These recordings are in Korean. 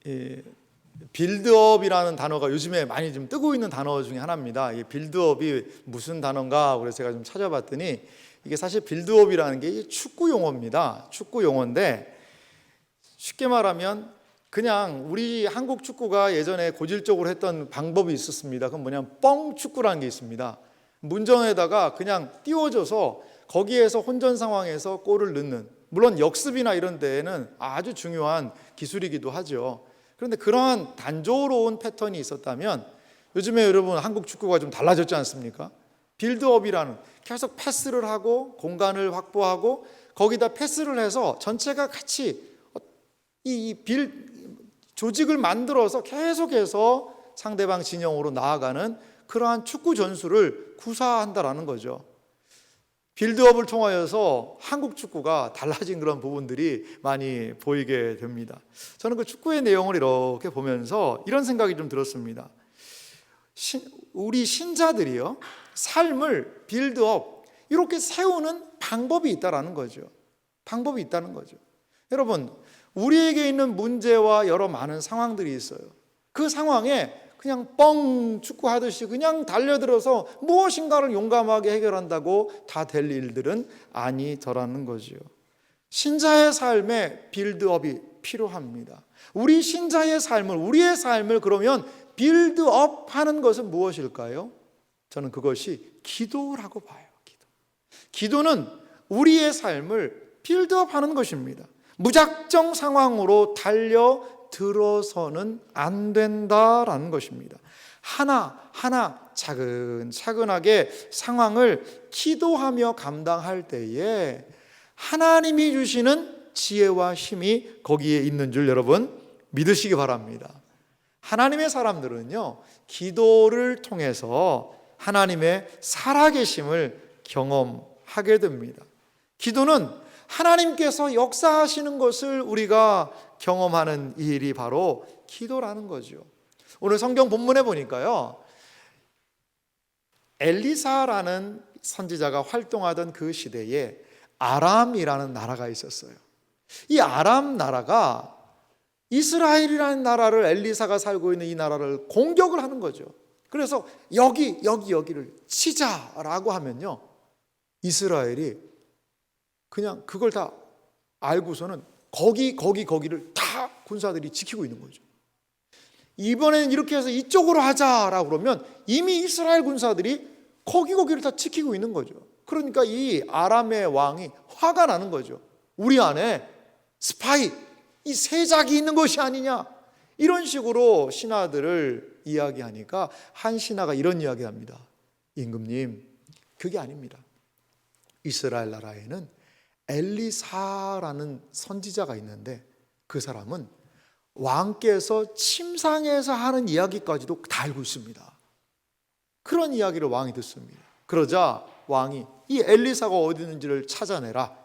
이 빌드업이라는 단어가 요즘에 많이 좀 뜨고 있는 단어 중에 하나입니다. 이 빌드업이 무슨 단어인가 그래서 제가 좀 찾아봤더니 이게 사실 빌드업이라는 게 축구 용어입니다. 축구 용어인데 쉽게 말하면 그냥 우리 한국 축구가 예전에 고질적으로 했던 방법이 있었습니다. 그건 뭐냐면 뻥 축구라는 게 있습니다. 문전에다가 그냥 띄워줘서 거기에서 혼전 상황에서 골을 넣는, 물론 역습이나 이런 데에는 아주 중요한 기술이기도 하죠. 그런데 그러한 단조로운 패턴이 있었다면 요즘에 여러분 한국 축구가 좀 달라졌지 않습니까? 빌드업이라는 계속 패스를 하고 공간을 확보하고 거기다 패스를 해서 전체가 같이 조직을 만들어서 계속해서 상대방 진영으로 나아가는 그러한 축구 전술을 구사한다라는 거죠. 빌드업을 통하여서 한국 축구가 달라진 그런 부분들이 많이 보이게 됩니다. 저는 그 축구의 내용을 이렇게 보면서 이런 생각이 좀 들었습니다. 우리 신자들이요, 삶을 빌드업 이렇게 세우는 방법이 있다라는 거죠. 방법이 있다는 거죠. 여러분, 우리에게 있는 문제와 여러 많은 상황들이 있어요. 그 상황에 그냥 뻥 축구하듯이 그냥 달려들어서 무엇인가를 용감하게 해결한다고 다 될 일들은 아니더라는 거죠. 신자의 삶에 빌드업이 필요합니다. 우리 신자의 삶을, 우리의 삶을 그러면 빌드업 하는 것은 무엇일까요? 저는 그것이 기도라고 봐요. 기도는 우리의 삶을 빌드업 하는 것입니다. 무작정 상황으로 달려 들어서는 안 된다라는 것입니다. 하나하나 차근차근하게 상황을 기도하며 감당할 때에 하나님이 주시는 지혜와 힘이 거기에 있는 줄 여러분 믿으시기 바랍니다. 하나님의 사람들은요, 기도를 통해서 하나님의 살아계심을 경험하게 됩니다. 기도는 하나님께서 역사하시는 것을 우리가 경험하는 일이 바로 기도라는 거죠. 오늘 성경 본문에 보니까요, 엘리사라는 선지자가 활동하던 그 시대에 아람이라는 나라가 있었어요. 이 아람 나라가 이스라엘이라는 나라를, 엘리사가 살고 있는 이 나라를 공격을 하는 거죠. 그래서 여기를 치자라고 하면요, 이스라엘이 그냥 그걸 다 알고서는 거기를 다 군사들이 지키고 있는 거죠. 이번에는 이렇게 해서 이쪽으로 하자라고 그러면 이미 이스라엘 군사들이 거기를 다 지키고 있는 거죠. 그러니까 이 아람의 왕이 화가 나는 거죠. 우리 안에 스파이, 이 세작이 있는 것이 아니냐, 이런 식으로 신하들을 이야기하니까 한 신하가 이런 이야기합니다. 임금님, 그게 아닙니다. 이스라엘 나라에는 엘리사라는 선지자가 있는데 그 사람은 왕께서 침상에서 하는 이야기까지도 다 알고 있습니다. 그런 이야기를 왕이 듣습니다. 그러자 왕이 이 엘리사가 어디 있는지를 찾아내라,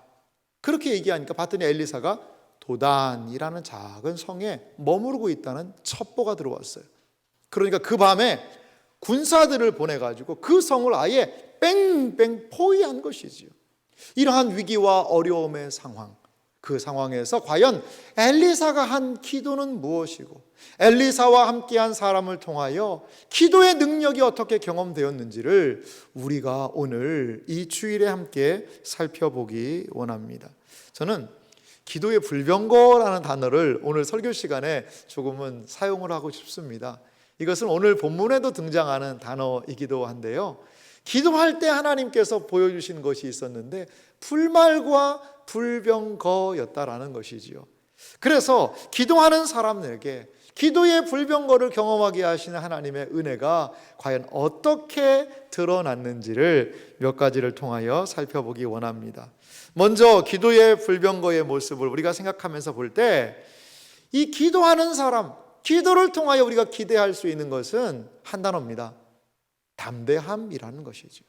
그렇게 얘기하니까 봤더니 엘리사가 도단이라는 작은 성에 머무르고 있다는 첩보가 들어왔어요. 그러니까 그 밤에 군사들을 보내가지고 그 성을 아예 뺑뺑 포위한 것이지요. 이러한 위기와 어려움의 상황, 그 상황에서 과연 엘리사가 한 기도는 무엇이고 엘리사와 함께한 사람을 통하여 기도의 능력이 어떻게 경험되었는지를 우리가 오늘 이 주일에 함께 살펴보기 원합니다. 저는 기도의 불병거라는 단어를 오늘 설교 시간에 조금은 사용을 하고 싶습니다. 이것은 오늘 본문에도 등장하는 단어이기도 한데요, 기도할 때 하나님께서 보여주신 것이 있었는데 불말과 불병거였다라는 것이지요. 그래서 기도하는 사람들에게 기도의 불병거를 경험하게 하시는 하나님의 은혜가 과연 어떻게 드러났는지를 몇 가지를 통하여 살펴보기 원합니다. 먼저 기도의 불병거의 모습을 우리가 생각하면서 볼 때 이 기도하는 사람, 기도를 통하여 우리가 기대할 수 있는 것은 한 단어입니다. 담대함이라는 것이죠.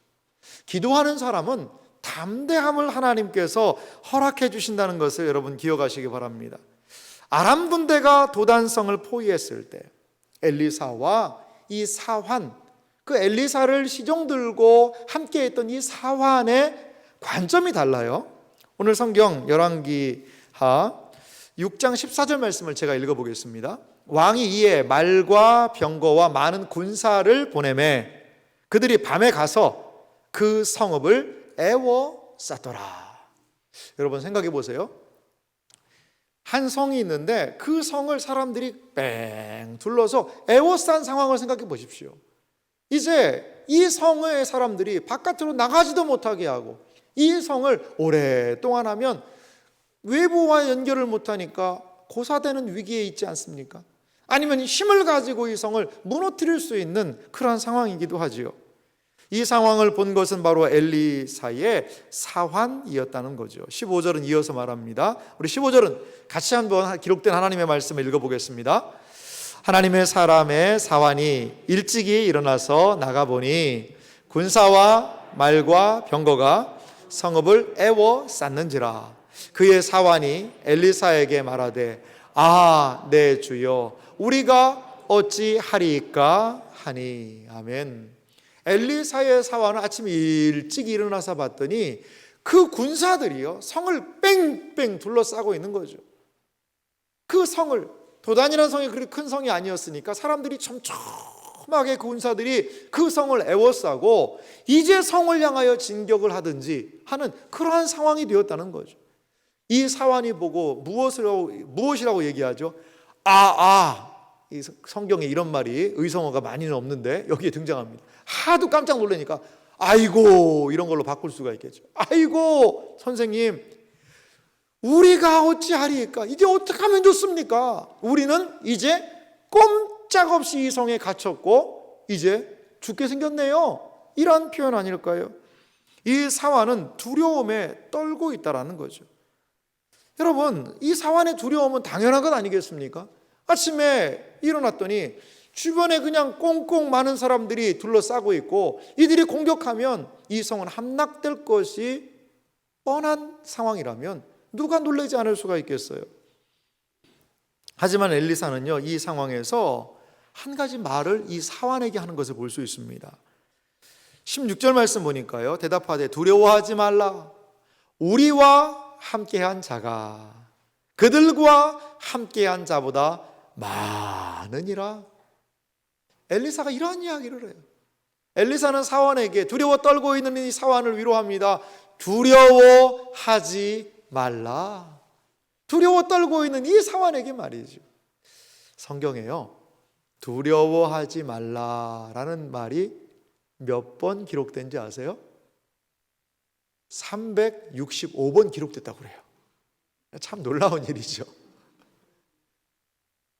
기도하는 사람은 담대함을 하나님께서 허락해 주신다는 것을 여러분 기억하시기 바랍니다. 아람 군대가 도단성을 포위했을 때 엘리사와 이 사환, 그 엘리사를 시종 들고 함께 했던 이 사환의 관점이 달라요. 오늘 성경 열왕기하 6장 14절 말씀을 제가 읽어보겠습니다. 왕이 이에 말과 병거와 많은 군사를 보내매 그들이 밤에 가서 그 성읍을 에워쌌더라. 여러분 생각해 보세요. 한 성이 있는데 그 성을 사람들이 뺑 둘러서 에워싼 상황을 생각해 보십시오. 이제 이 성의 사람들이 바깥으로 나가지도 못하게 하고 이 성을 오랫동안 하면 외부와 연결을 못하니까 고사되는 위기에 있지 않습니까? 아니면 힘을 가지고 이 성을 무너뜨릴 수 있는 그러한 상황이기도 하지요. 이 상황을 본 것은 바로 엘리사의 사환이었다는 거죠. 15절은 이어서 말합니다. 우리 15절은 같이 한번 기록된 하나님의 말씀을 읽어보겠습니다. 하나님의 사람의 사환이 일찍이 일어나서 나가보니 군사와 말과 병거가 성읍을 에워쌌는지라. 그의 사환이 엘리사에게 말하되 내 주여 우리가 어찌하리이까 하니. 아멘. 엘리사의 사환은 아침 일찍 일어나서 봤더니 그 군사들이요 성을 뺑뺑 둘러싸고 있는 거죠. 그 성을, 도단이라는 성이 그렇게 큰 성이 아니었으니까 사람들이 촘촘하게 그 군사들이 그 성을 에워싸고 이제 성을 향하여 진격을 하든지 하는 그러한 상황이 되었다는 거죠. 이 사환이 보고 무엇이라고 얘기하죠? 이 성경에 이런 말이 의성어가 많이는 없는데 여기에 등장합니다. 하도 깜짝 놀라니까 아이고 이런 걸로 바꿀 수가 있겠죠. 아이고 선생님 우리가 어찌하리까? 이제 어떻게 하면 좋습니까? 우리는 이제 꼼짝없이 이 성에 갇혔고 이제 죽게 생겼네요. 이런 표현 아닐까요? 이 사환은 두려움에 떨고 있다라는 거죠. 여러분 이 사환의 두려움은 당연한 것 아니겠습니까? 아침에 일어났더니 주변에 그냥 꽁꽁 많은 사람들이 둘러싸고 있고 이들이 공격하면 이 성은 함락될 것이 뻔한 상황이라면 누가 놀라지 않을 수가 있겠어요? 하지만 엘리사는요 이 상황에서 한 가지 말을 이 사환에게 하는 것을 볼 수 있습니다. 16절 말씀 보니까요 대답하되 두려워하지 말라. 우리와 함께한 자가 그들과 함께한 자보다 많으니라. 엘리사가 이러한 이야기를 해요. 엘리사는 사환에게 두려워 떨고 있는 이 사환을 위로합니다. 두려워하지 말라. 두려워 떨고 있는 이 사환에게 말이죠. 성경에요 두려워하지 말라라는 말이 몇 번 기록된지 아세요? 365번 기록됐다고 그래요. 참 놀라운 일이죠.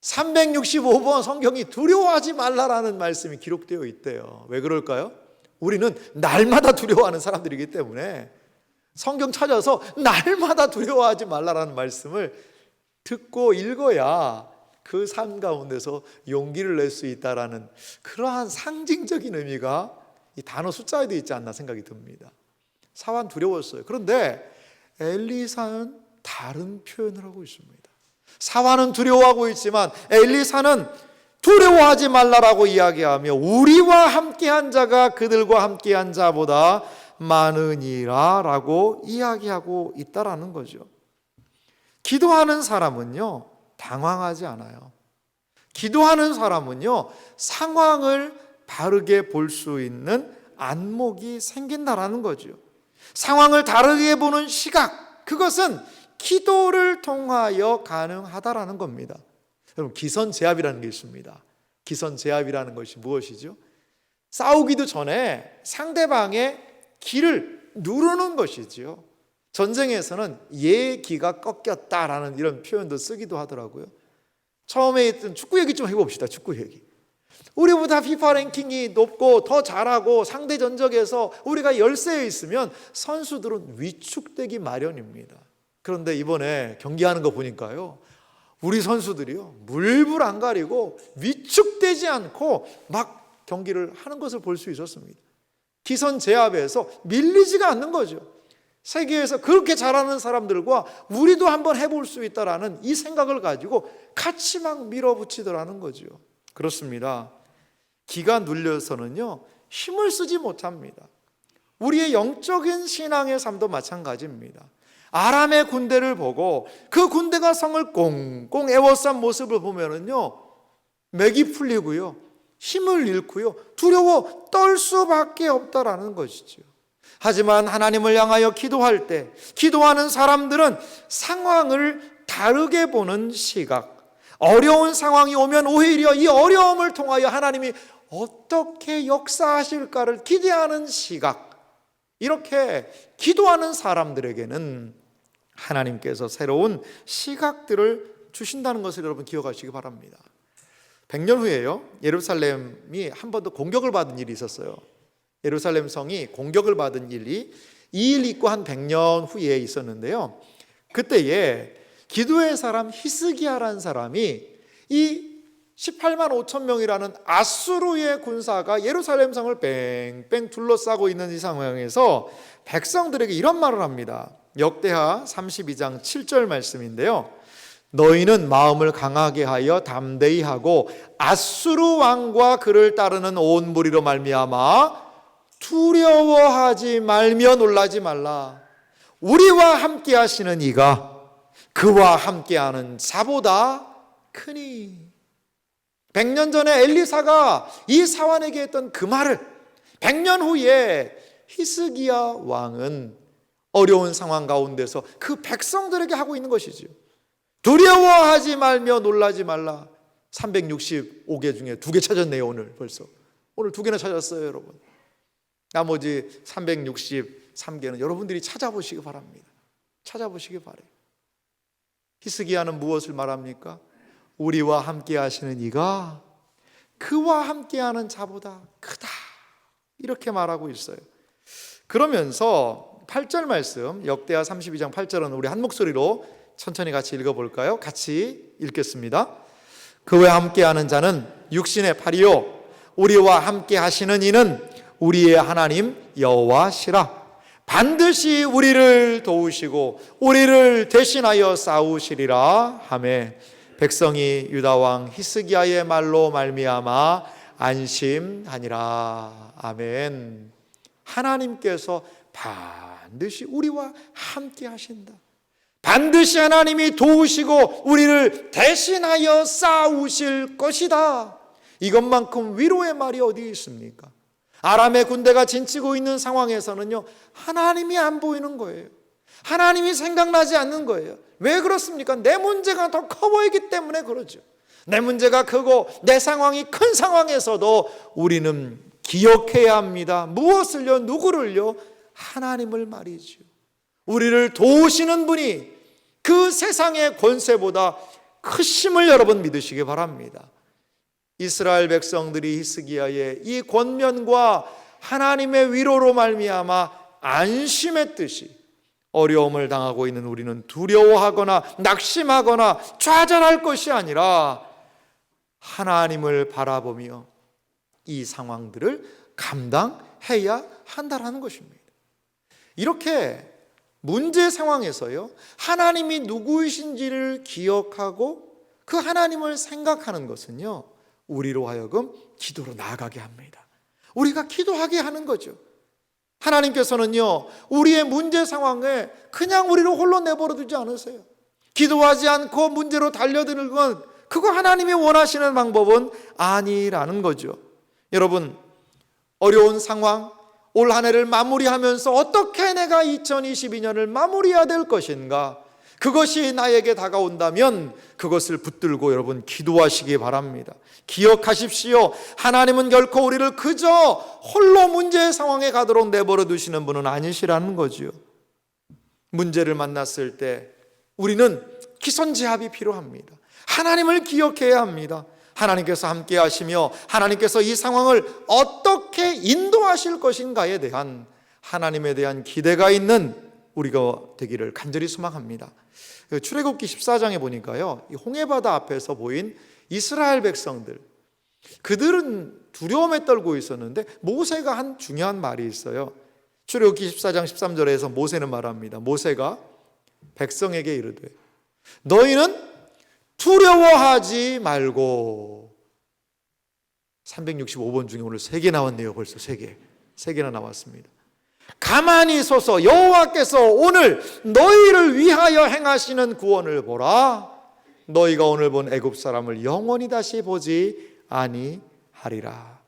365번 성경이 두려워하지 말라라는 말씀이 기록되어 있대요. 왜 그럴까요? 우리는 날마다 두려워하는 사람들이기 때문에 성경 찾아서 날마다 두려워하지 말라라는 말씀을 듣고 읽어야 그 삶 가운데서 용기를 낼 수 있다라는 그러한 상징적인 의미가 이 단어 숫자에도 있지 않나 생각이 듭니다. 사환 두려웠어요. 그런데 엘리사는 다른 표현을 하고 있습니다. 사환은 두려워하고 있지만 엘리사는 두려워하지 말라라고 이야기하며 우리와 함께한 자가 그들과 함께한 자보다 많으니라 라고 이야기하고 있다라는 거죠. 기도하는 사람은요 당황하지 않아요. 기도하는 사람은요 상황을 바르게 볼 수 있는 안목이 생긴다라는 거죠. 상황을 다르게 보는 시각, 그것은 기도를 통하여 가능하다라는 겁니다. 여러분 기선제압이라는 게 있습니다. 기선제압이라는 것이 무엇이죠? 싸우기도 전에 상대방의 기를 누르는 것이지요. 전쟁에서는 얘 기가 꺾였다라는 이런 표현도 쓰기도 하더라고요. 처음에 했던 축구 얘기 좀 해봅시다. 축구 얘기. 우리보다 피파 랭킹이 높고 더 잘하고 상대 전적에서 우리가 열세에 있으면 선수들은 위축되기 마련입니다. 그런데 이번에 경기하는 거 보니까요 우리 선수들이요 물불 안 가리고 위축되지 않고 막 경기를 하는 것을 볼 수 있었습니다. 기선제압에서 밀리지가 않는 거죠. 세계에서 그렇게 잘하는 사람들과 우리도 한번 해볼 수 있다라는 이 생각을 가지고 같이 막 밀어붙이더라는 거죠. 그렇습니다. 기가 눌려서는요 힘을 쓰지 못합니다. 우리의 영적인 신앙의 삶도 마찬가지입니다. 아람의 군대를 보고 그 군대가 성을 꽁꽁 에워싼 모습을 보면은요, 맥이 풀리고요, 힘을 잃고요, 두려워 떨 수밖에 없다라는 것이죠. 하지만 하나님을 향하여 기도할 때 기도하는 사람들은 상황을 다르게 보는 시각, 어려운 상황이 오면 오히려 이 어려움을 통하여 하나님이 어떻게 역사하실까를 기대하는 시각, 이렇게 기도하는 사람들에게는 하나님께서 새로운 시각들을 주신다는 것을 여러분 기억하시기 바랍니다. 100년 후에요, 예루살렘이 한 번 더 공격을 받은 일이 있었어요. 예루살렘 성이 공격을 받은 일이 이 일 있고 한 100년 후에 있었는데요, 그때에 기도의 사람 히스기야라는 사람이 이 18만 5천 명이라는 아수르의 군사가 예루살렘 성을 뺑뺑 둘러싸고 있는 이 상황에서 백성들에게 이런 말을 합니다. 역대하 32장 7절 말씀인데요, 너희는 마음을 강하게 하여 담대히 하고 아수르 왕과 그를 따르는 온 무리로 말미암아 두려워하지 말며 놀라지 말라. 우리와 함께 하시는 이가 그와 함께하는 자보다 크니. 100년 전에 엘리사가 이 사환에게 했던 그 말을 100년 후에 히스기야 왕은 어려운 상황 가운데서 그 백성들에게 하고 있는 것이죠. 두려워하지 말며 놀라지 말라. 365개 중에 2개 찾았네요. 오늘 벌써 오늘 2개나 찾았어요, 여러분. 나머지 363개는 여러분들이 찾아보시기 바랍니다. 찾아보시기 바라요. 히스기야는 무엇을 말합니까? 우리와 함께 하시는 이가 그와 함께하는 자보다 크다, 이렇게 말하고 있어요. 그러면서 8절 말씀, 역대하 32장 8절은 우리 한 목소리로 천천히 같이 읽어볼까요? 같이 읽겠습니다. 그와 함께하는 자는 육신의 팔이요 우리와 함께 하시는 이는 우리의 하나님 여호와시라. 반드시 우리를 도우시고 우리를 대신하여 싸우시리라 하며 백성이 유다왕 히스기야의 말로 말미암아 안심하니라. 아멘. 하나님께서 반드시 우리와 함께 하신다. 반드시 하나님이 도우시고 우리를 대신하여 싸우실 것이다. 이것만큼 위로의 말이 어디 있습니까? 아람의 군대가 진치고 있는 상황에서는요, 하나님이 안 보이는 거예요. 하나님이 생각나지 않는 거예요. 왜 그렇습니까? 내 문제가 더 커 보이기 때문에 그러죠. 내 문제가 크고 내 상황이 큰 상황에서도 우리는 기억해야 합니다. 무엇을요? 누구를요? 하나님을 말이죠. 우리를 도우시는 분이 그 세상의 권세보다 크심을 여러분 믿으시기 바랍니다. 이스라엘 백성들이 히스기야의 이 권면과 하나님의 위로로 말미암아 안심했듯이 어려움을 당하고 있는 우리는 두려워하거나 낙심하거나 좌절할 것이 아니라 하나님을 바라보며 이 상황들을 감당해야 한다는 것입니다. 이렇게 문제 상황에서요, 하나님이 누구이신지를 기억하고 그 하나님을 생각하는 것은요, 우리로 하여금 기도로 나아가게 합니다. 우리가 기도하게 하는 거죠. 하나님께서는요, 우리의 문제 상황에 그냥 우리를 홀로 내버려 두지 않으세요. 기도하지 않고 문제로 달려드는 건 그거 하나님이 원하시는 방법은 아니라는 거죠. 여러분, 어려운 상황, 올 한 해를 마무리하면서 어떻게 내가 2022년을 마무리해야 될 것인가, 그것이 나에게 다가온다면 그것을 붙들고 여러분 기도하시기 바랍니다. 기억하십시오. 하나님은 결코 우리를 그저 홀로 문제의 상황에 가도록 내버려 두시는 분은 아니시라는 거죠. 문제를 만났을 때 우리는 기선제압이 필요합니다. 하나님을 기억해야 합니다. 하나님께서 함께 하시며 하나님께서 이 상황을 어떻게 인도하실 것인가에 대한 하나님에 대한 기대가 있는 우리가 되기를 간절히 소망합니다. 출애굽기 14장에 보니까요, 이 홍해바다 앞에서 보인 이스라엘 백성들, 그들은 두려움에 떨고 있었는데 모세가 한 중요한 말이 있어요. 출애굽기 14장 13절에서 모세는 말합니다. 모세가 백성에게 이르되 너희는 두려워하지 말고. 365번 중에 오늘 3개 나왔네요. 벌써 3개나 나왔습니다. 가만히 서서 여호와께서 오늘 너희를 위하여 행하시는 구원을 보라. 너희가 오늘 본 애굽 사람을 영원히 다시 보지 아니하리라.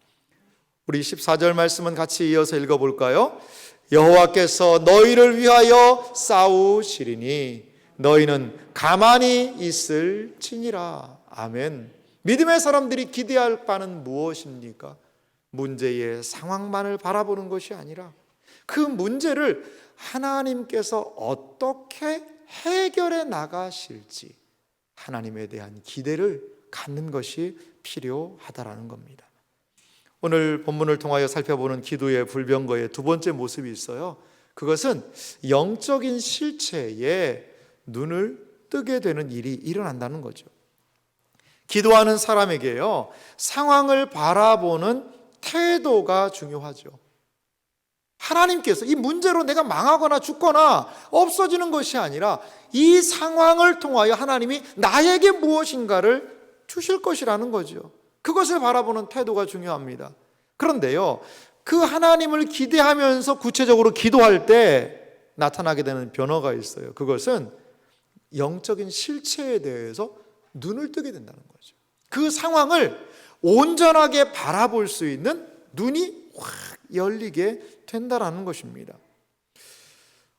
우리 14절 말씀은 같이 이어서 읽어볼까요? 여호와께서 너희를 위하여 싸우시리니 너희는 가만히 있을지니라. 아멘. 믿음의 사람들이 기대할 바는 무엇입니까? 문제의 상황만을 바라보는 것이 아니라 그 문제를 하나님께서 어떻게 해결해 나가실지 하나님에 대한 기대를 갖는 것이 필요하다라는 겁니다. 오늘 본문을 통하여 살펴보는 기도의 불병거의 두 번째 모습이 있어요. 그것은 영적인 실체에 눈을 뜨게 되는 일이 일어난다는 거죠. 기도하는 사람에게요, 상황을 바라보는 태도가 중요하죠. 하나님께서 이 문제로 내가 망하거나 죽거나 없어지는 것이 아니라 이 상황을 통하여 하나님이 나에게 무엇인가를 주실 것이라는 거죠. 그것을 바라보는 태도가 중요합니다. 그런데요, 그 하나님을 기대하면서 구체적으로 기도할 때 나타나게 되는 변화가 있어요. 그것은 영적인 실체에 대해서 눈을 뜨게 된다는 거죠. 그 상황을 온전하게 바라볼 수 있는 눈이 확 열리게 된다라는 것입니다.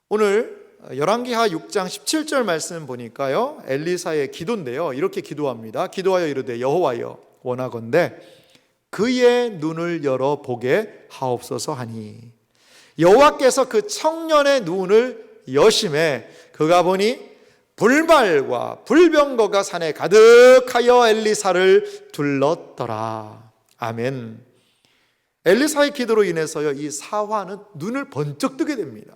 오늘 열왕기하 6장 17절 말씀 보니까요, 엘리사의 기도인데요, 이렇게 기도합니다. 기도하여 이르되 여호와여 원하건대 그의 눈을 열어 보게 하옵소서 하니 여호와께서 그 청년의 눈을 여심해 그가 보니 불말과 불병거가 산에 가득하여 엘리사를 둘렀더라. 아멘. 엘리사의 기도로 인해서요, 이 사화는 눈을 번쩍 뜨게 됩니다.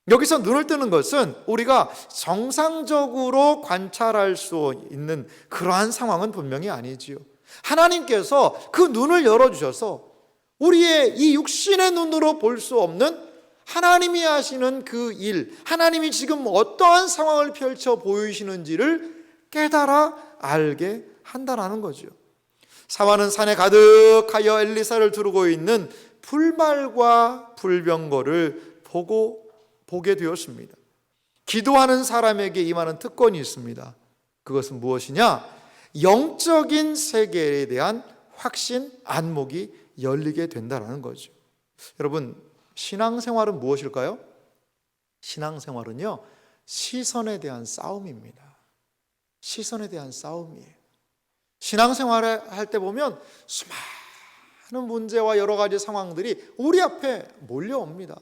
여기서 눈을 뜨는 것은 우리가 정상적으로 관찰할 수 있는 그러한 상황은 분명히 아니지요. 하나님께서 그 눈을 열어주셔서 우리의 이 육신의 눈으로 볼 수 없는 하나님이 하시는 그 일, 하나님이 지금 어떠한 상황을 펼쳐 보이시는지를 깨달아 알게 한다는 거죠. 사화는 산에 가득하여 엘리사를 두르고 있는 불말과 불병거를 보게 되었습니다. 기도하는 사람에게 임하는 특권이 있습니다. 그것은 무엇이냐? 영적인 세계에 대한 확신, 안목이 열리게 된다는 거죠. 여러분, 신앙생활은 무엇일까요? 신앙생활은요, 시선에 대한 싸움입니다. 시선에 대한 싸움이에요. 신앙생활을 할 때 보면 수많은 문제와 여러 가지 상황들이 우리 앞에 몰려옵니다.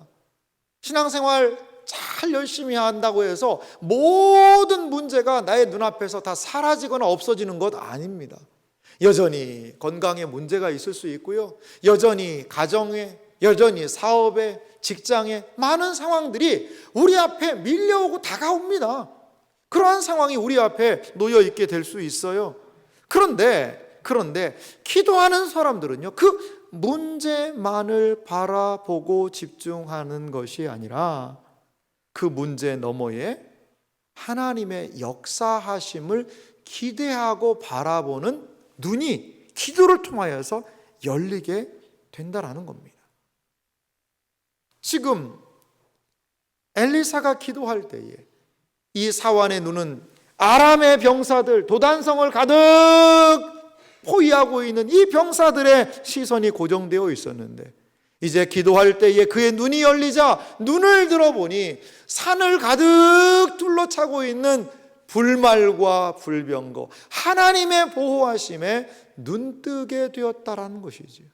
신앙생활 잘 열심히 한다고 해서 모든 문제가 나의 눈앞에서 다 사라지거나 없어지는 것 아닙니다. 여전히 건강에 문제가 있을 수 있고요, 여전히 가정에, 여전히 사업에, 직장에 많은 상황들이 우리 앞에 밀려오고 다가옵니다. 그러한 상황이 우리 앞에 놓여 있게 될 수 있어요. 그런데 기도하는 사람들은요, 그 문제만을 바라보고 집중하는 것이 아니라 그 문제 너머에 하나님의 역사하심을 기대하고 바라보는 눈이 기도를 통하여서 열리게 된다라는 겁니다. 지금 엘리사가 기도할 때에 이 사환의 눈은 아람의 병사들, 도단성을 가득 포위하고 있는 이 병사들의 시선이 고정되어 있었는데, 이제 기도할 때에 그의 눈이 열리자 눈을 들어보니 산을 가득 둘러차고 있는 불말과 불병거, 하나님의 보호하심에 눈뜨게 되었다라는 것이지요.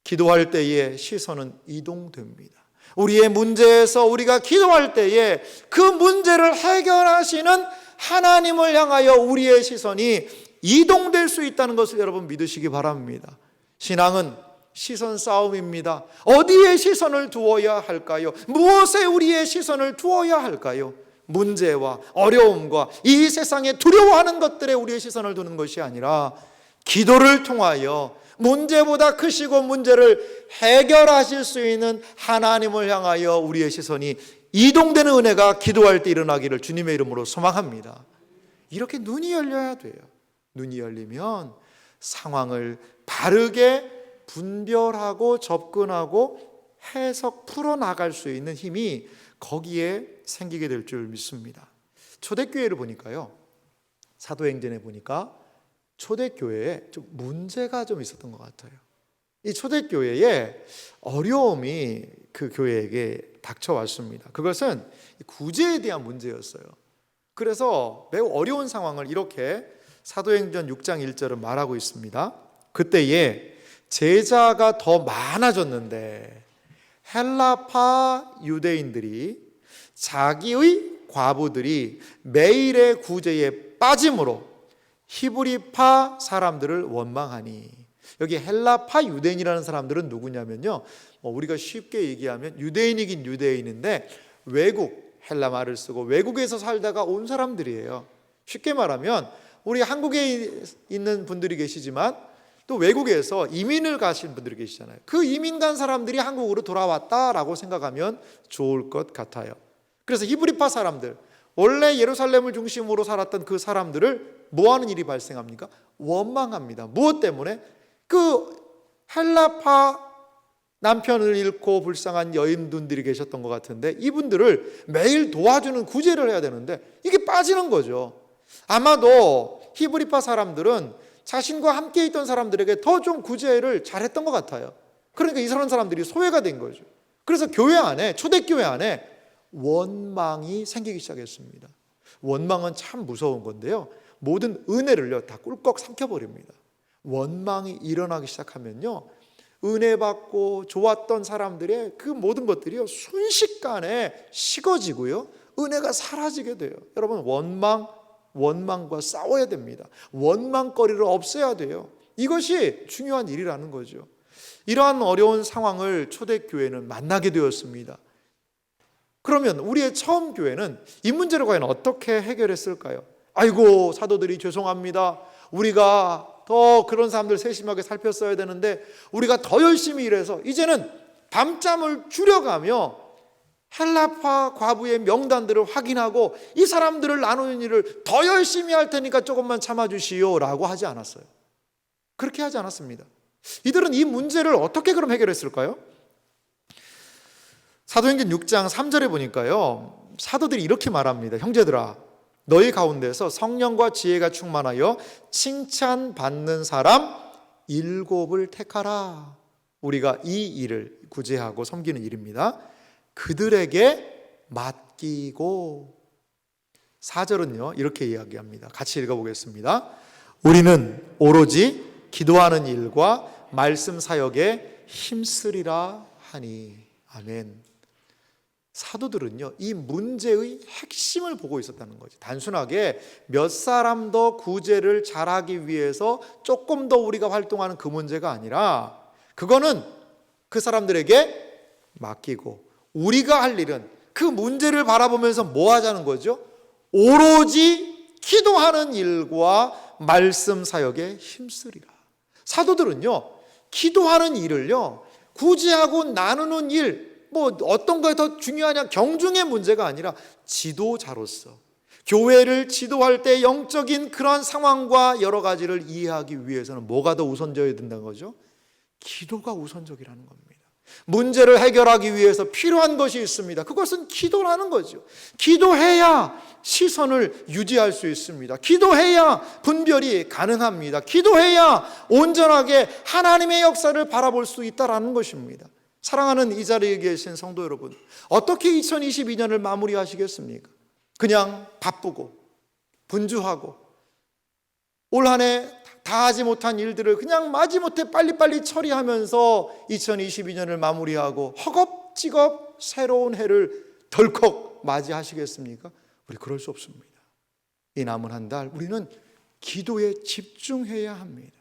기도할 때에 시선은 이동됩니다. 우리의 문제에서 우리가 기도할 때에 그 문제를 해결하시는 하나님을 향하여 우리의 시선이 이동될 수 있다는 것을 여러분 믿으시기 바랍니다. 신앙은 시선 싸움입니다. 어디에 시선을 두어야 할까요? 무엇에 우리의 시선을 두어야 할까요? 문제와 어려움과 이 세상에 두려워하는 것들에 우리의 시선을 두는 것이 아니라 기도를 통하여 문제보다 크시고 문제를 해결하실 수 있는 하나님을 향하여 우리의 시선이 이동되는 은혜가 기도할 때 일어나기를 주님의 이름으로 소망합니다. 이렇게 눈이 열려야 돼요. 눈이 열리면 상황을 바르게 분별하고 접근하고 해석 풀어나갈 수 있는 힘이 거기에 생기게 될 줄 믿습니다. 초대교회를 보니까요, 사도행전에 보니까 초대교회에 좀 문제가 좀 있었던 것 같아요. 이 초대교회에 어려움이 그 교회에게 닥쳐왔습니다. 그것은 구제에 대한 문제였어요. 그래서 매우 어려운 상황을 이렇게 사도행전 6장 1절은 말하고 있습니다. 그때에 제자가 더 많아졌는데 헬라파 유대인들이 자기의 과부들이 매일의 구제에 빠짐으로 히브리파 사람들을 원망하니, 여기 헬라파 유대인이라는 사람들은 누구냐면요, 우리가 쉽게 얘기하면 유대인이긴 유대인인데 외국, 헬라 말을 쓰고 외국에서 살다가 온 사람들이에요. 쉽게 말하면 우리 한국에 있는 분들이 계시지만 또 외국에서 이민을 가신 분들이 계시잖아요. 그 이민 간 사람들이 한국으로 돌아왔다라고 생각하면 좋을 것 같아요. 그래서 히브리파 사람들, 원래 예루살렘을 중심으로 살았던 그 사람들을 뭐 하는 일이 발생합니까? 원망합니다. 무엇 때문에? 그 헬라파 남편을 잃고 불쌍한 여인분들이 계셨던 것 같은데 이분들을 매일 도와주는 구제를 해야 되는데 이게 빠지는 거죠. 아마도 히브리파 사람들은 자신과 함께 있던 사람들에게 더 좀 구제를 잘했던 것 같아요. 그러니까 이런 사람들이 소외가 된 거죠. 그래서 교회 안에, 초대교회 안에 원망이 생기기 시작했습니다. 원망은 참 무서운 건데요, 모든 은혜를요 다 꿀꺽 삼켜버립니다. 원망이 일어나기 시작하면요, 은혜 받고 좋았던 사람들의 그 모든 것들이요 순식간에 식어지고요, 은혜가 사라지게 돼요. 여러분, 원망과 싸워야 됩니다. 원망거리를 없애야 돼요. 이것이 중요한 일이라는 거죠. 이러한 어려운 상황을 초대교회는 만나게 되었습니다. 그러면 우리의 처음 교회는 이 문제를 과연 어떻게 해결했을까요? 아이고, 사도들이 죄송합니다. 우리가 더 그런 사람들 세심하게 살폈어야 되는데 우리가 더 열심히 일해서 이제는 밤잠을 줄여가며 헬라파 과부의 명단들을 확인하고 이 사람들을 나누는 일을 더 열심히 할 테니까 조금만 참아주시오 라고 하지 않았어요. 그렇게 하지 않았습니다. 이들은 이 문제를 어떻게 그럼 해결했을까요? 사도행전 6장 3절에 보니까요, 사도들이 이렇게 말합니다. 형제들아, 너희 가운데서 성령과 지혜가 충만하여 칭찬받는 사람 7을 택하라. 우리가 이 일을 구제하고 섬기는 일입니다. 그들에게 맡기고. 4절은요 이렇게 이야기합니다. 같이 읽어보겠습니다. 우리는 오로지 기도하는 일과 말씀 사역에 힘쓰리라 하니. 아멘. 사도들은요 이 문제의 핵심을 보고 있었다는 거죠. 단순하게 몇 사람 더 구제를 잘하기 위해서 조금 더 우리가 활동하는 그 문제가 아니라, 그거는 그 사람들에게 맡기고 우리가 할 일은 그 문제를 바라보면서 뭐 하자는 거죠? 오로지 기도하는 일과 말씀 사역에 힘쓰리라. 사도들은요 기도하는 일을요 구제하고 나누는 일, 뭐 어떤 거에 더 중요하냐, 경중의 문제가 아니라 지도자로서 교회를 지도할 때 영적인 그런 상황과 여러 가지를 이해하기 위해서는 뭐가 더 우선적이어야 된다는 거죠? 기도가 우선적이라는 겁니다. 문제를 해결하기 위해서 필요한 것이 있습니다. 그것은 기도라는 거죠. 기도해야 시선을 유지할 수 있습니다. 기도해야 분별이 가능합니다. 기도해야 온전하게 하나님의 역사를 바라볼 수 있다는 것입니다. 사랑하는 이 자리에 계신 성도 여러분, 어떻게 2022년을 마무리하시겠습니까? 그냥 바쁘고 분주하고 올 한 해 다 하지 못한 일들을 그냥 마지못해 빨리빨리 처리하면서 2022년을 마무리하고 허겁지겁 새로운 해를 덜컥 맞이하시겠습니까? 우리 그럴 수 없습니다. 이 남은 한 달 우리는 기도에 집중해야 합니다.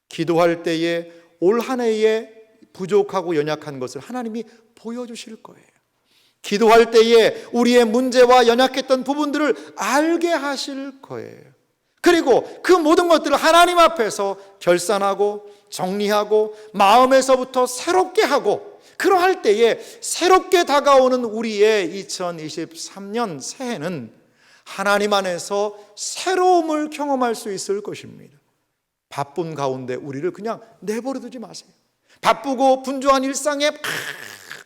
기도할 때에 올 한 해에 부족하고 연약한 것을 하나님이 보여주실 거예요. 기도할 때에 우리의 문제와 연약했던 부분들을 알게 하실 거예요. 그리고 그 모든 것들을 하나님 앞에서 결산하고 정리하고 마음에서부터 새롭게 하고, 그러할 때에 새롭게 다가오는 우리의 2023년 새해는 하나님 안에서 새로움을 경험할 수 있을 것입니다. 바쁜 가운데 우리를 그냥 내버려 두지 마세요. 바쁘고 분주한 일상에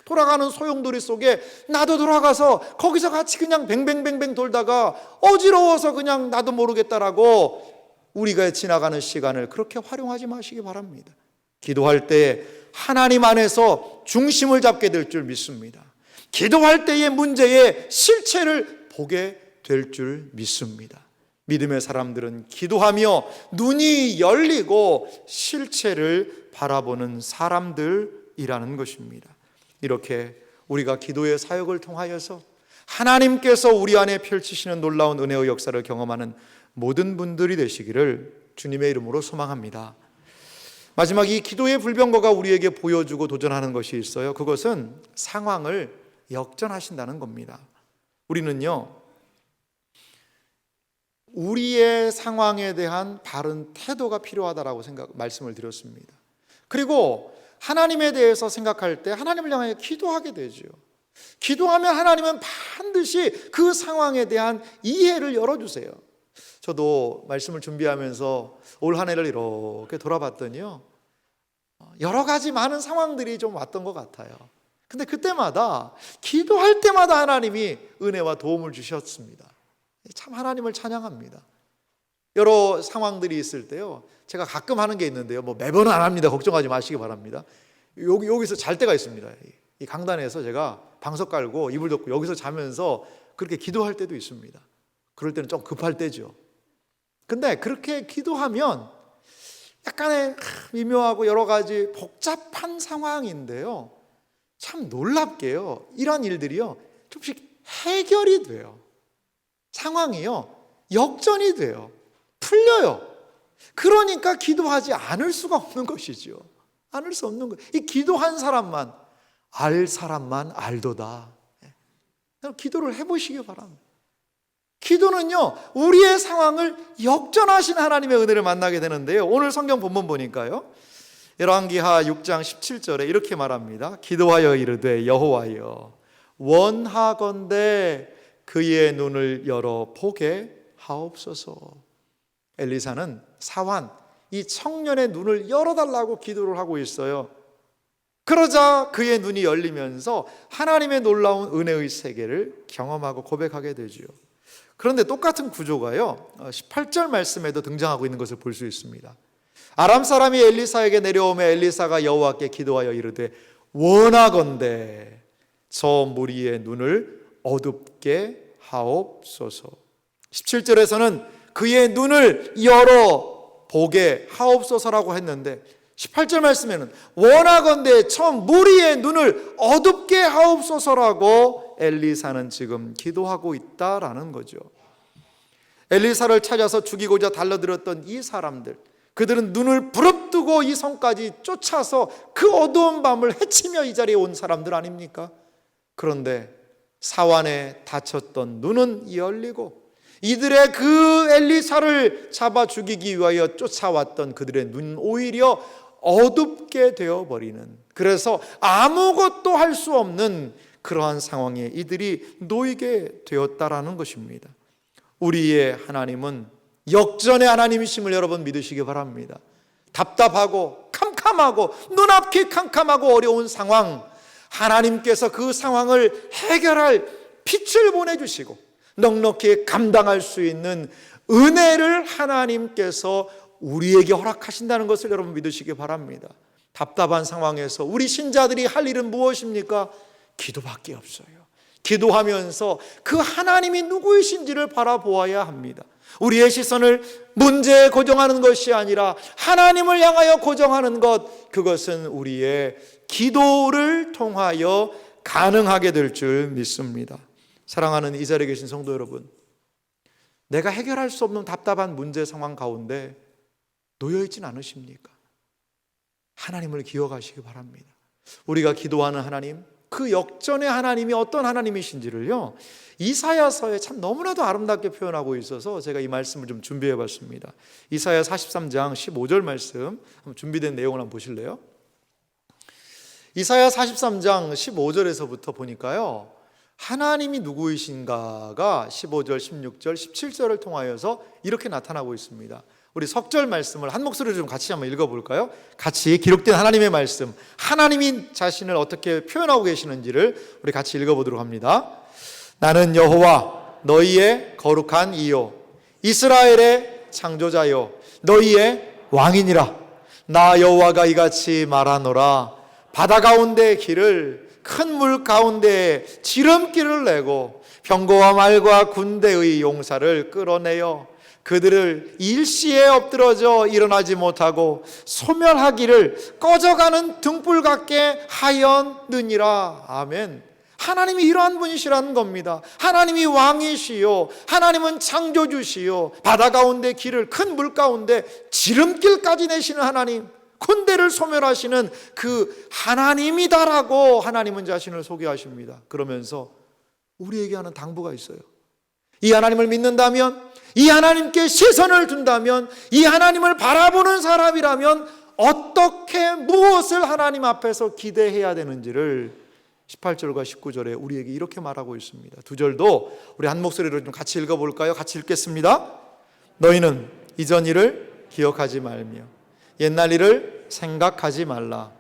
돌아가는 소용돌이 속에 나도 돌아가서 거기서 같이 그냥 뱅뱅뱅뱅 돌다가 어지러워서 그냥 나도 모르겠다라고 우리가 지나가는 시간을 그렇게 활용하지 마시기 바랍니다. 기도할 때 하나님 안에서 중심을 잡게 될 줄 믿습니다. 기도할 때의 문제의 실체를 보게 될 줄 믿습니다. 믿음의 사람들은 기도하며 눈이 열리고 실체를 바라보는 사람들이라는 것입니다. 이렇게 우리가 기도의 사역을 통하여서 하나님께서 우리 안에 펼치시는 놀라운 은혜의 역사를 경험하는 모든 분들이 되시기를 주님의 이름으로 소망합니다. 마지막 이 기도의 불병거가 우리에게 보여주고 도전하는 것이 있어요. 그것은 상황을 역전하신다는 겁니다. 우리는요, 우리의 상황에 대한 바른 태도가 필요하다라고 말씀을 드렸습니다. 그리고 하나님에 대해서 생각할 때 하나님을 향해 기도하게 되죠. 기도하면 하나님은 반드시 그 상황에 대한 이해를 열어주세요. 저도 말씀을 준비하면서 올 한 해를 이렇게 돌아봤더니요, 여러 가지 많은 상황들이 좀 왔던 것 같아요. 근데 그때마다 기도할 때마다 하나님이 은혜와 도움을 주셨습니다. 참 하나님을 찬양합니다. 여러 상황들이 있을 때요, 제가 가끔 하는 게 있는데요, 뭐 매번은 안 합니다. 걱정하지 마시기 바랍니다. 여기서 잘 때가 있습니다. 이 강단에서 제가 방석 깔고 이불 덮고 여기서 자면서 그렇게 기도할 때도 있습니다. 그럴 때는 좀 급할 때죠. 근데 그렇게 기도하면 약간의 미묘하고 여러 가지 복잡한 상황인데요, 참 놀랍게요, 이런 일들이요 조금씩 해결이 돼요. 상황이요 역전이 돼요. 풀려요. 그러니까 기도하지 않을 수가 없는 것이죠. 않을 수 없는 것. 이 기도한 사람만 알 사람만 알도다. 기도를 해보시기 바랍니다. 기도는요 우리의 상황을 역전하신 하나님의 은혜를 만나게 되는데요, 오늘 성경 본문 보니까요, 열왕기하 6장 17절에 이렇게 말합니다. 기도하여 이르되 여호와여 원하건대 그의 눈을 열어 보게 하옵소서. 엘리사는 사환, 이 청년의 눈을 열어달라고 기도를 하고 있어요. 그러자 그의 눈이 열리면서 하나님의 놀라운 은혜의 세계를 경험하고 고백하게 되죠. 그런데 똑같은 구조가요 18절 말씀에도 등장하고 있는 것을 볼 수 있습니다. 아람 사람이 엘리사에게 내려오며 엘리사가 여호와께 기도하여 이르되 원하건대 저 무리의 눈을 어둡게 하옵소서. 17절에서는 그의 눈을 열어 보게 하옵소서라고 했는데 18절 말씀에는 원하건대 저 무리의 눈을 어둡게 하옵소서라고 엘리사는 지금 기도하고 있다라는 거죠. 엘리사를 찾아서 죽이고자 달려들었던 이 사람들, 그들은 눈을 부릅뜨고 이 성까지 쫓아서 그 어두운 밤을 헤치며 이 자리에 온 사람들 아닙니까? 그런데 사환에 닫혔던 눈은 열리고 이들의 그 엘리사를 잡아 죽이기 위하여 쫓아왔던 그들의 눈 오히려 어둡게 되어버리는, 그래서 아무것도 할 수 없는 그러한 상황에 이들이 놓이게 되었다라는 것입니다. 우리의 하나님은 역전의 하나님이심을 여러분 믿으시기 바랍니다. 답답하고 캄캄하고 눈앞이 캄캄하고 어려운 상황, 하나님께서 그 상황을 해결할 빛을 보내주시고 넉넉히 감당할 수 있는 은혜를 하나님께서 우리에게 허락하신다는 것을 여러분 믿으시기 바랍니다. 답답한 상황에서 우리 신자들이 할 일은 무엇입니까? 기도밖에 없어요. 기도하면서 그 하나님이 누구이신지를 바라보아야 합니다. 우리의 시선을 문제에 고정하는 것이 아니라 하나님을 향하여 고정하는 것, 그것은 우리의 기도를 통하여 가능하게 될 줄 믿습니다. 사랑하는 이 자리에 계신 성도 여러분, 내가 해결할 수 없는 답답한 문제 상황 가운데 놓여있진 않으십니까? 하나님을 기억하시기 바랍니다. 우리가 기도하는 하나님, 그 역전의 하나님이 어떤 하나님이신지를요 이사야서에 참 너무나도 아름답게 표현하고 있어서 제가 이 말씀을 좀 준비해 봤습니다. 이사야 43장 15절 말씀, 준비된 내용을 한번 보실래요? 이사야 43장 15절에서부터 보니까요 하나님이 누구이신가가 15절, 16절, 17절을 통하여서 이렇게 나타나고 있습니다. 우리 석절 말씀을 한 목소리로 좀 같이 한번 읽어볼까요? 같이 기록된 하나님의 말씀, 하나님이 자신을 어떻게 표현하고 계시는지를 우리 같이 읽어보도록 합니다. 나는 여호와 너희의 거룩한 이요 이스라엘의 창조자요 너희의 왕이니라. 나 여호와가 이같이 말하노라. 바다 가운데 길을 큰 물 가운데 지름길을 내고 병거와 말과 군대의 용사를 끌어내어 그들을 일시에 엎드러져 일어나지 못하고 소멸하기를 꺼져가는 등불 같게 하였느니라. 아멘. 하나님이 이러한 분이시라는 겁니다. 하나님이 왕이시요 하나님은 창조주시요 바다 가운데 길을 큰 물 가운데 지름길까지 내시는 하나님, 군대를 소멸하시는 그 하나님이다라고 하나님은 자신을 소개하십니다. 그러면서 우리에게 하는 당부가 있어요. 이 하나님을 믿는다면, 이 하나님께 시선을 둔다면, 이 하나님을 바라보는 사람이라면 어떻게 무엇을 하나님 앞에서 기대해야 되는지를 18절과 19절에 우리에게 이렇게 말하고 있습니다. 두 절도 우리 한 목소리로 좀 같이 읽어볼까요? 같이 읽겠습니다. 너희는 이전 일을 기억하지 말며 옛날 일을 생각하지 말라.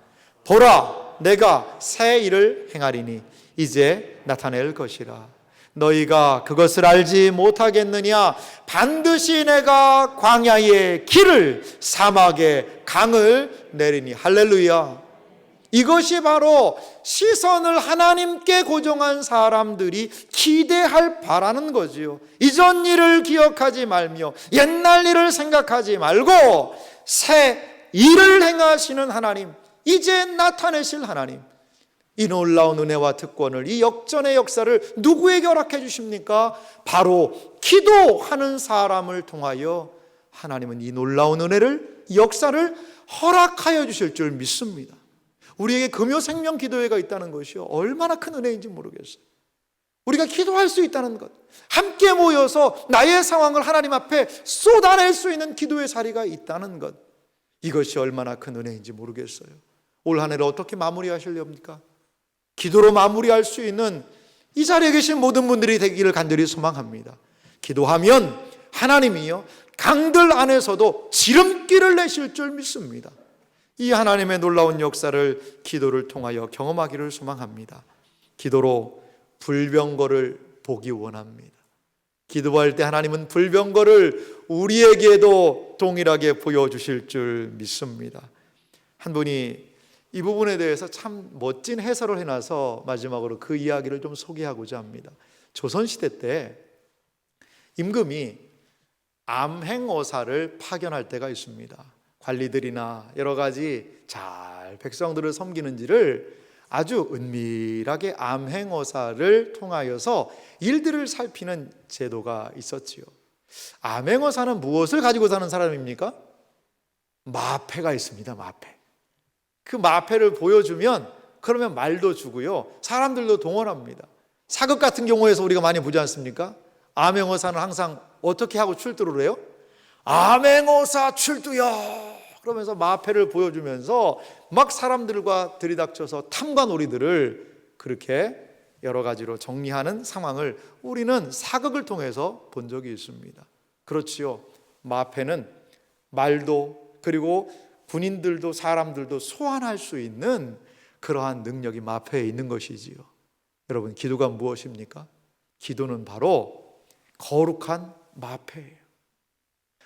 보라, 내가 새 일을 행하리니 이제 나타낼 것이라. 너희가 그것을 알지 못하겠느냐? 반드시 내가 광야에 길을, 사막에 강을 내리니. 할렐루야. 이것이 바로 시선을 하나님께 고정한 사람들이 기대할 바라는 거지요. 이전 일을 기억하지 말며 옛날 일을 생각하지 말고 새 일을 행하시는 하나님, 이제 나타내실 하나님, 이 놀라운 은혜와 특권을, 이 역전의 역사를 누구에게 허락해 주십니까? 바로 기도하는 사람을 통하여 하나님은 이 놀라운 은혜를, 역사를 허락하여 주실 줄 믿습니다. 우리에게 금요 생명 기도회가 있다는 것이요, 얼마나 큰 은혜인지 모르겠어요. 우리가 기도할 수 있다는 것, 함께 모여서 나의 상황을 하나님 앞에 쏟아낼 수 있는 기도의 자리가 있다는 것, 이것이 얼마나 큰 은혜인지 모르겠어요. 올 한 해를 어떻게 마무리하시렵니까? 기도로 마무리할 수 있는 이 자리에 계신 모든 분들이 되기를 간절히 소망합니다. 기도하면 하나님이요 강들 안에서도 지름길을 내실 줄 믿습니다. 이 하나님의 놀라운 역사를 기도를 통하여 경험하기를 소망합니다. 기도로 불병거를 보기 원합니다. 기도할 때 하나님은 불병거를 우리에게도 동일하게 보여주실 줄 믿습니다. 한 분이 이 부분에 대해서 참 멋진 해설을 해놔서 마지막으로 그 이야기를 좀 소개하고자 합니다. 조선시대 때 임금이 암행어사를 파견할 때가 있습니다. 관리들이나 여러 가지 잘 백성들을 섬기는지를 아주 은밀하게 암행어사를 통하여서 일들을 살피는 제도가 있었지요. 암행어사는 무엇을 가지고 사는 사람입니까? 마패가 있습니다. 마패. 그 마패를 보여주면 그러면 말도 주고요, 사람들도 동원합니다. 사극 같은 경우에서 우리가 많이 보지 않습니까? 암행어사는 항상 어떻게 하고 출두를 해요? 암행어사 출두야 그러면서 마패를 보여주면서 막 사람들과 들이닥쳐서 탐관오리들을 그렇게 여러 가지로 정리하는 상황을 우리는 사극을 통해서 본 적이 있습니다. 그렇지요. 마패는 말도 그리고 군인들도 사람들도 소환할 수 있는 그러한 능력이 마패에 있는 것이지요. 여러분, 기도가 무엇입니까? 기도는 바로 거룩한 마패예요.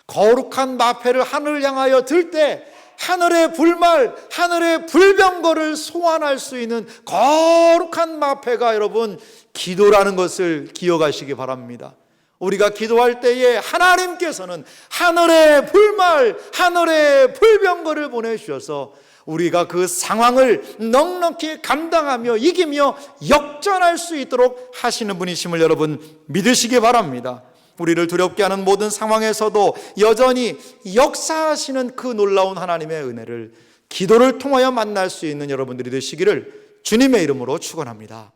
거룩한 마패를 하늘을 향하여 들 때 하늘의 불말, 하늘의 불병거를 소환할 수 있는 거룩한 마패가 여러분 기도라는 것을 기억하시기 바랍니다. 우리가 기도할 때에 하나님께서는 하늘의 불말, 하늘의 불병거를 보내주셔서 우리가 그 상황을 넉넉히 감당하며 이기며 역전할 수 있도록 하시는 분이심을 여러분 믿으시기 바랍니다. 우리를 두렵게 하는 모든 상황에서도 여전히 역사하시는 그 놀라운 하나님의 은혜를 기도를 통하여 만날 수 있는 여러분들이 되시기를 주님의 이름으로 축원합니다.